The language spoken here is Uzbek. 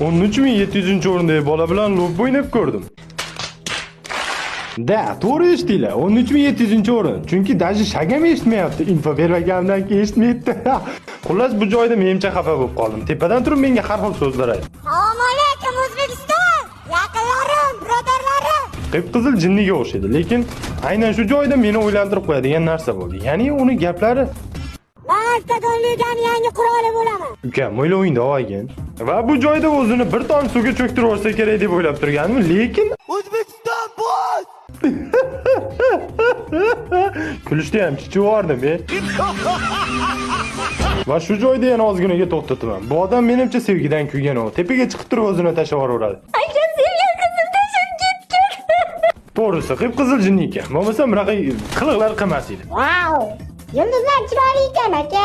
13700-o'rindagi bola bilan lobbi o'ynab ko'rdim. Da, to'g'ri eshitdinglar. 13700-o'rin. Chunki даже shagam eshitmayapti. Info bermaganimdan keyin eshitmayapti. Xullas bu joyda menimcha xafa bo'lib qoldim. Tepadan turib menga har xil so'zlar aytdi. Assalomu alaykum O'zbekiston. Yaqinlarim, birodarlarim. Qip-qizil jinniga o'xshaydi, lekin aynan shu joyda meni o'ylantirib qo'yadigan narsa bo'ldi. Ya'ni uni gaplari Men stadionlidan yangi quroli bo'laman. ukam o'ylovingda olgin. Va bu joyda o'zini bir tomchi suvga cho'ktirib olsa kerak deb o'ylab turgandim, lekin O'zbekiston boss! kulishda ham chichivordim, Va shu joyda yana ozginaga to'xtataman. Bu odam menimcha sevgidan kuygan u. Tepaga chiqib turib o'zini tashlab yuboraveradi. Aka sevgan qizim tashib ketgan. To'g'risi, qip-qizil jinni ekan. Bo'lmasa bunaqa qiliqlar qilmas edi. Wow! Yulduzlar chiroyli ekan aka.